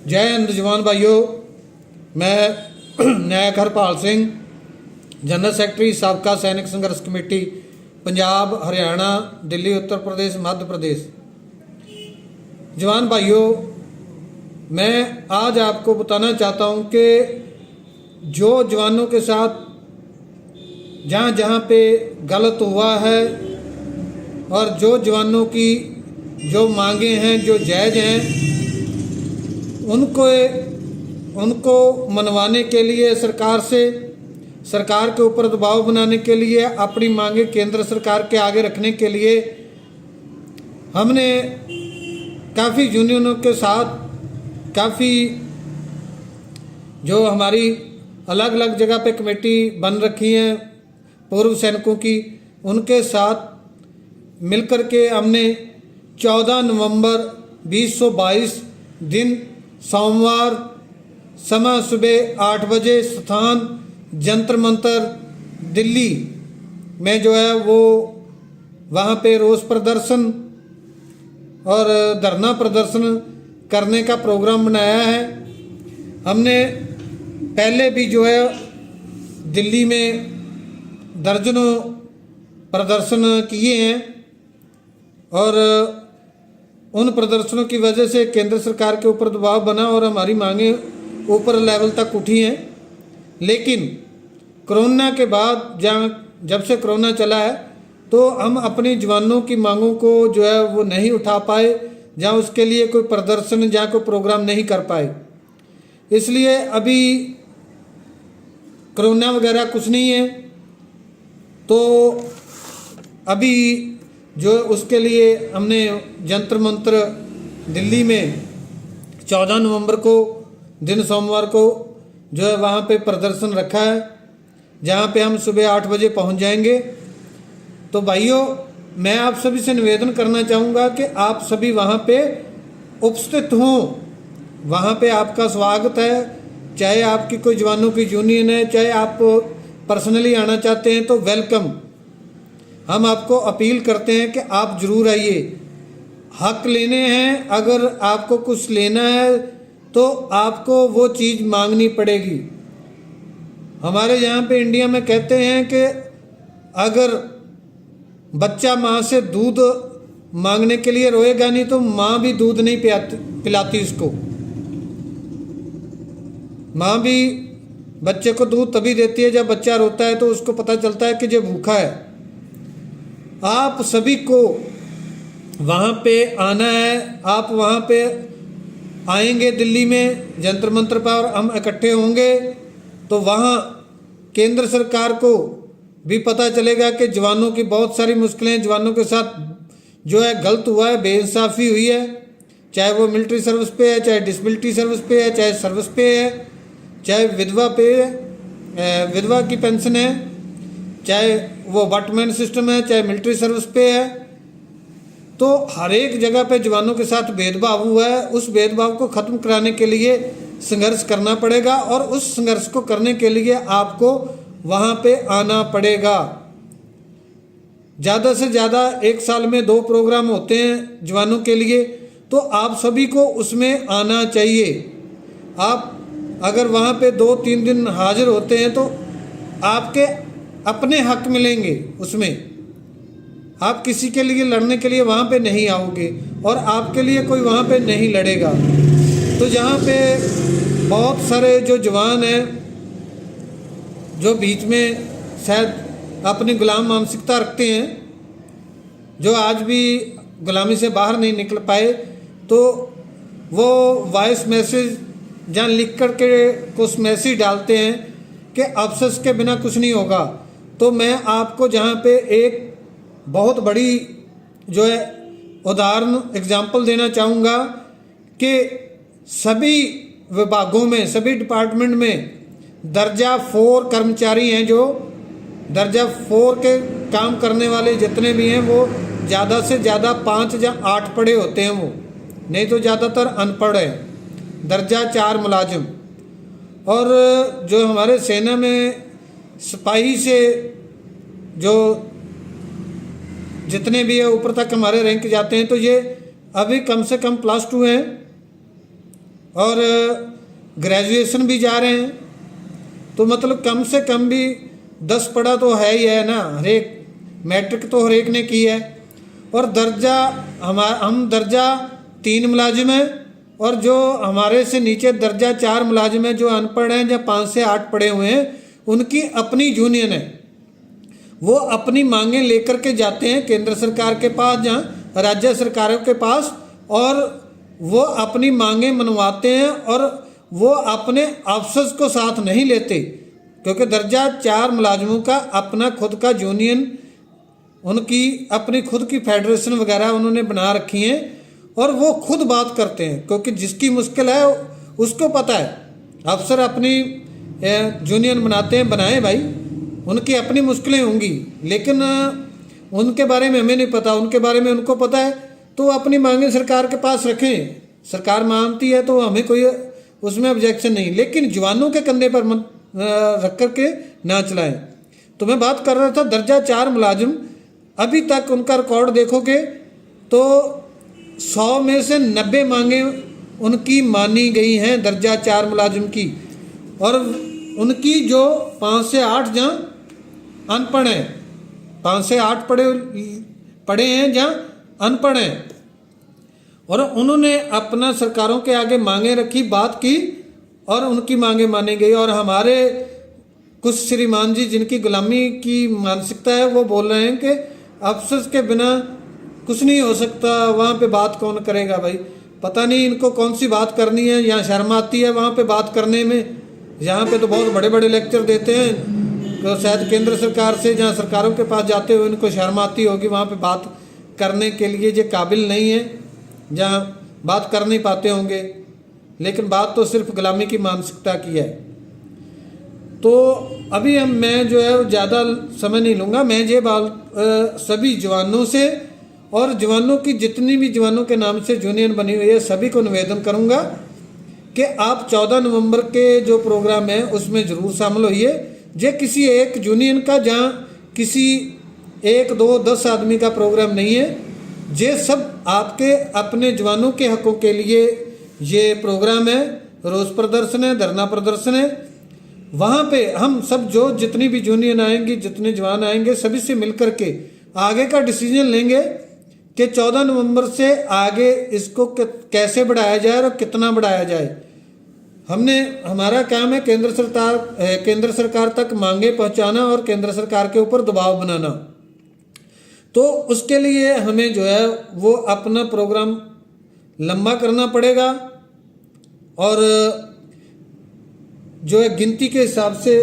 जय हिंद जवान भाइयों। मैं नायक हरपाल सिंह, जनरल सैकटरी साबका सैनिक संघर्ष कमेटी पंजाब, हरियाणा, दिल्ली, उत्तर प्रदेश, मध्य प्रदेश। जवान भाइयों, मैं आज आपको बताना चाहता हूं कि जो जवानों के साथ जहां जहां पे गलत हुआ है और जो जवानों की जो मांगे हैं जो जायज़ हैं, उनको मनवाने के लिए सरकार के ऊपर दबाव बनाने के लिए, अपनी मांगे केंद्र सरकार के आगे रखने के लिए हमने काफ़ी यूनियनों के साथ, काफ़ी जो हमारी अलग अलग जगह पे कमेटी बन रखी हैं पूर्व सैनिकों की, उनके साथ मिलकर के हमने 14 नवंबर 2022 दिन सोमवार, समय सुबह 8 बजे, स्थान जंतर मंतर दिल्ली में जो है वो वहाँ पे रोष प्रदर्शन और धरना प्रदर्शन करने का प्रोग्राम बनाया है। हमने पहले भी जो है दिल्ली में दर्जनों प्रदर्शन किए हैं और उन प्रदर्शनों की वजह से केंद्र सरकार के ऊपर दबाव बना और हमारी मांगे ऊपर लेवल तक उठी हैं। लेकिन कोरोना के बाद जब से कोरोना चला है तो हम अपने जवानों की मांगों को जो है वो नहीं उठा पाए, जहाँ उसके लिए कोई प्रदर्शन, जहाँ कोई प्रोग्राम नहीं कर पाए। इसलिए अभी कोरोना वगैरह कुछ नहीं है, तो अभी जो उसके लिए हमने जंतर मंतर दिल्ली में 14 नवंबर को दिन सोमवार को जो है वहाँ पे प्रदर्शन रखा है, जहाँ पे हम सुबह 8 बजे पहुँच जाएंगे। तो भाइयों, मैं आप सभी से निवेदन करना चाहूँगा कि आप सभी वहाँ पे उपस्थित हों। वहाँ पे आपका स्वागत है, चाहे आपकी कोई जवानों की यूनियन है, चाहे आप पर्सनली आना चाहते हैं तो वेलकम। हम आपको अपील करते हैं कि आप ज़रूर आइए। हक लेने हैं, अगर आपको कुछ लेना है तो आपको वो चीज़ मांगनी पड़ेगी। हमारे यहाँ पे इंडिया में कहते हैं कि अगर बच्चा माँ से दूध मांगने के लिए रोएगा नहीं तो माँ भी दूध नहीं पिलाती उसको। माँ भी बच्चे को दूध तभी देती है जब बच्चा रोता है, तो उसको पता चलता है कि ये भूखा है। आप सभी को वहाँ पे आना है। आप वहाँ पे आएंगे दिल्ली में जंतर मंतर पर और हम इकट्ठे होंगे, तो वहाँ केंद्र सरकार को भी पता चलेगा कि जवानों की बहुत सारी मुश्किलें, जवानों के साथ जो है गलत हुआ है, बेइंसाफ़ी हुई है, चाहे वो मिलिट्री सर्विस पे है, चाहे डिसेबिलिटी सर्विस पे है, चाहे सर्विस पे है, चाहे विधवा पे है, विधवा की पेंशन है, चाहे वो बटमैन सिस्टम है, चाहे मिलिट्री सर्विस पे है। तो हर एक जगह पे जवानों के साथ भेदभाव हुआ है। उस भेदभाव को ख़त्म कराने के लिए संघर्ष करना पड़ेगा और उस संघर्ष को करने के लिए आपको वहाँ पे आना पड़ेगा। ज़्यादा से ज़्यादा एक साल में 2 प्रोग्राम होते हैं जवानों के लिए, तो आप सभी को उसमें आना चाहिए। आप अगर वहाँ पे 2-3 दिन हाजिर होते हैं तो आपके अपने हक मिलेंगे। उसमें आप किसी के लिए लड़ने के लिए वहाँ पे नहीं आओगे और आपके लिए कोई वहाँ पे नहीं लड़ेगा। तो जहाँ पे बहुत सारे जो जवान हैं जो बीच में शायद अपनी गुलाम मानसिकता रखते हैं, जो आज भी गुलामी से बाहर नहीं निकल पाए, तो वो वॉइस मैसेज जहाँ लिख कर के कुछ मैसेज डालते हैं कि अफसोस के बिना कुछ नहीं होगा। तो मैं आपको जहाँ पे एक बहुत बड़ी जो है उदाहरण एग्जाम्पल देना चाहूँगा कि सभी विभागों में, सभी डिपार्टमेंट में दर्जा 4 कर्मचारी हैं। जो दर्जा 4 के काम करने वाले जितने भी हैं वो ज़्यादा से ज़्यादा 5 या 8 पढ़े होते हैं, वो नहीं तो ज़्यादातर अनपढ़ है। दर्जा 4 मुलाजिम। और जो हमारे सेना में सिपाही से जो जितने भी है ऊपर तक हमारे रैंक जाते हैं, तो ये अभी कम से कम +2 हैं और ग्रेजुएशन भी जा रहे हैं, तो मतलब कम से कम भी 10 पढ़ा तो है ही है ना, हरेक मैट्रिक तो हरेक ने की है। और दर्जा हम दर्जा 3 मुलाजिम हैं, और जो हमारे से नीचे दर्जा 4 मुलाजिम हैं जो अनपढ़ हैं या 5 से 8 पढ़े हुए हैं, उनकी अपनी यूनियन है। वो अपनी मांगें लेकर के जाते हैं केंद्र सरकार के पास या राज्य सरकारों के पास, और वो अपनी मांगें मनवाते हैं, और वो अपने अफसर्स को साथ नहीं लेते, क्योंकि दर्जा 4 मुलाजिमों का अपना खुद का यूनियन, उनकी अपनी खुद की फेडरेशन वगैरह उन्होंने बना रखी हैं, और वो खुद बात करते हैं, क्योंकि जिसकी मुश्किल है उसको पता है। अफसर अपनी यूनियन बनाते हैं, बनाएं भाई, उनकी अपनी मुश्किलें होंगी, लेकिन उनके बारे में हमें नहीं पता, उनके बारे में उनको पता है, तो अपनी मांगें सरकार के पास रखें। सरकार मानती है तो हमें कोई उसमें ऑब्जेक्शन नहीं, लेकिन जवानों के कंधे पर मत रख कर के ना चलाएं। तो मैं बात कर रहा था दर्जा 4 मुलाजिम, अभी तक उनका रिकॉर्ड देखोगे तो 100 में से 90 मांगें उनकी मानी गई हैं दर्जा 4 मुलाजिम की, और उनकी जो 5 से 8 जहाँ अनपढ़ हैं, 5 से 8 पढ़े हैं जहाँ अनपढ़ हैं, और उन्होंने अपना सरकारों के आगे मांगे रखी, बात की, और उनकी मांगे मानी गई। और हमारे कुछ श्रीमान जी जिनकी गुलामी की मानसिकता है, वो बोल रहे हैं कि अफसर्स के बिना कुछ नहीं हो सकता, वहाँ पे बात कौन करेगा भाई। पता नहीं इनको कौन सी बात करनी है, यहाँ शर्म आती है वहाँ पे बात करने में। यहाँ पे तो बहुत बड़े बड़े लेक्चर देते हैं, तो शायद केंद्र सरकार से जहाँ सरकारों के पास जाते हुए इनको शर्म आती होगी, वहाँ पे बात करने के लिए जो काबिल नहीं है, जहाँ बात कर नहीं पाते होंगे। लेकिन बात तो सिर्फ गुलामी की मानसिकता की है। तो अभी मैं जो है ज़्यादा समय नहीं लूँगा, मैं ये सभी जवानों से और जवानों की जितनी भी जवानों के नाम से यूनियन बनी हुई है सभी को निवेदन करूँगा कि आप 14 नवंबर के जो प्रोग्राम है उसमें ज़रूर शामिल होइए। ये किसी एक यूनियन का, जहाँ किसी 1, 2, 10 आदमी का प्रोग्राम नहीं है, ये सब आपके अपने जवानों के हकों के लिए ये प्रोग्राम है। रोष प्रदर्शन है, धरना प्रदर्शन है, वहाँ पे हम सब जो जितनी भी यूनियन आएंगी, जितने जवान आएंगे, सभी से मिलकर के आगे का डिसीजन लेंगे कि 14 नवंबर से आगे इसको कैसे बढ़ाया जाए और कितना बढ़ाया जाए। हमारा काम है केंद्र सरकार तक मांगे पहुंचाना और केंद्र सरकार के ऊपर दबाव बनाना। तो उसके लिए हमें जो है वो अपना प्रोग्राम लंबा करना पड़ेगा, और जो है गिनती के हिसाब से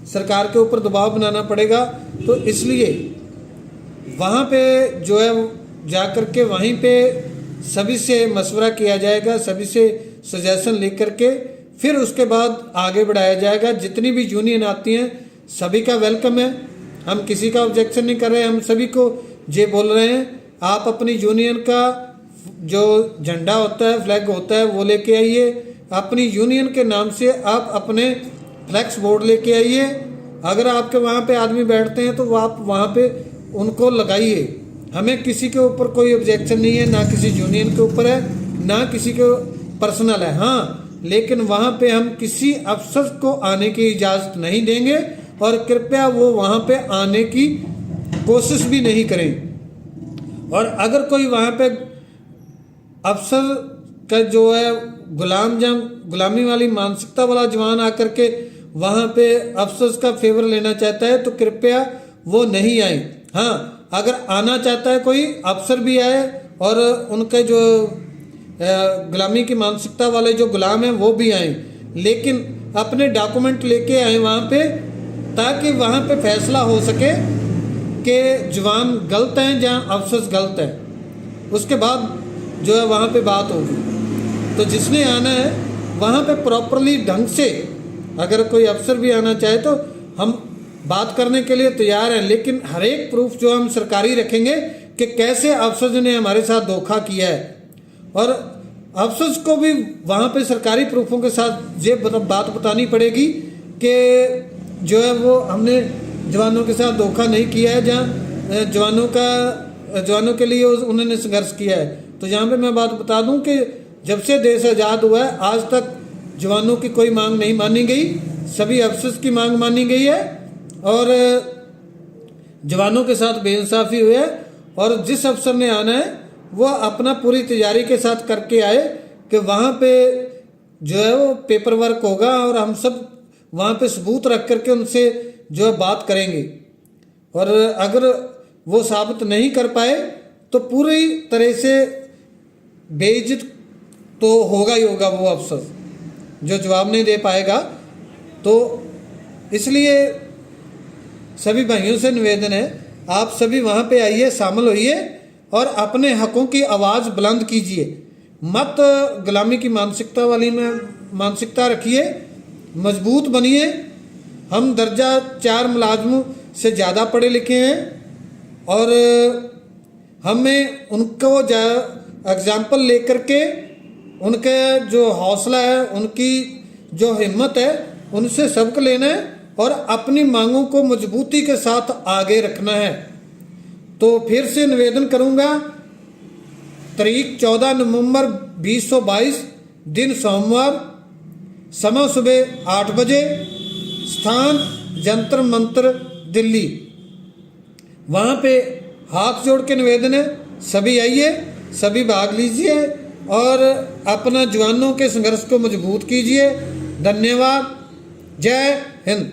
सरकार के ऊपर दबाव बनाना पड़ेगा। तो इसलिए वहाँ पे जो है जाकर के वहीं पे सभी से मशवरा किया जाएगा, सभी से सजेशन लेकर के फिर उसके बाद आगे बढ़ाया जाएगा। जितनी भी यूनियन आती हैं सभी का वेलकम है, हम किसी का ऑब्जेक्शन नहीं कर रहे, हम सभी को ये बोल रहे हैं आप अपनी यूनियन का जो झंडा होता है, फ्लैग होता है, वो लेके आइए। अपनी यूनियन के नाम से आप अपने फ्लैक्स बोर्ड लेके आइए। अगर आपके वहाँ पे आदमी बैठते हैं तो आप वहाँ पे उनको लगाइए। हमें किसी के ऊपर कोई ऑब्जेक्शन नहीं है, ना किसी यूनियन के ऊपर है, ना किसी के पर्सनल है। हाँ, लेकिन वहाँ पे हम किसी अफसर को आने की इजाज़त नहीं देंगे, और कृपया वो वहाँ पे आने की कोशिश भी नहीं करें। और अगर कोई वहाँ पे अफसर का जो है गुलामी वाली मानसिकता वाला जवान आकर के वहाँ पे अफसर्स का फेवर लेना चाहता है तो कृपया वो नहीं आए। हाँ, अगर आना चाहता है कोई अफसर भी आए, और उनके जो गुलामी की मानसिकता वाले जो गुलाम हैं वो भी आए, लेकिन अपने डॉक्यूमेंट लेके आए वहाँ पे, ताकि वहाँ पे फैसला हो सके कि जवान गलत हैं जहाँ अफसर गलत है। उसके बाद जो है वहाँ पे बात होगी। तो जिसने आना है वहाँ पे प्रॉपरली ढंग से, अगर कोई अफसर भी आना चाहे तो हम बात करने के लिए तैयार हैं, लेकिन हर एक प्रूफ जो हम सरकारी रखेंगे कि कैसे अफसर ने हमारे साथ धोखा किया है। और अफसर्स को भी वहाँ पे सरकारी प्रूफों के साथ ये बात बतानी पड़ेगी कि जो है वो हमने जवानों के साथ धोखा नहीं किया है, जहाँ जवानों के लिए उन्होंने संघर्ष किया है। तो यहाँ पे मैं बात बता दूं कि जब से देश आज़ाद हुआ है आज तक जवानों की कोई मांग नहीं मानी गई, सभी अफसर्स की मांग मानी गई है और जवानों के साथ बेइंसाफी हुई है। और जिस अफसर ने आना है वह अपना पूरी तैयारी के साथ करके आए कि वहाँ पे जो है वो पेपर वर्क होगा और हम सब वहाँ पे सबूत रख करके उनसे जो है बात करेंगे। और अगर वो साबित नहीं कर पाए तो पूरी तरह से बेइज्जत तो होगा ही होगा वो अफसर जो जवाब नहीं दे पाएगा। तो इसलिए सभी भाइयों से निवेदन है, आप सभी वहाँ पे आइए, शामिल होइए और अपने हकों की आवाज़ बुलंद कीजिए। मत गुलामी की मानसिकता रखिए, मजबूत बनिए। हम दर्जा 4 मुलाजमों से ज़्यादा पढ़े लिखे हैं और हमें उनको एग्जाम्पल लेकर के उनके जो हौसला है, उनकी जो हिम्मत है, उनसे सबक लेना है और अपनी मांगों को मजबूती के साथ आगे रखना है। तो फिर से निवेदन करूंगा, तारीख 14 नवंबर 2022, दिन सोमवार, समय सुबह 8 बजे, स्थान जंतर मंतर दिल्ली। वहाँ पे हाथ जोड़ के निवेदन है, सभी आइए, सभी भाग लीजिए और अपना जवानों के संघर्ष को मजबूत कीजिए। धन्यवाद। जय हिंद।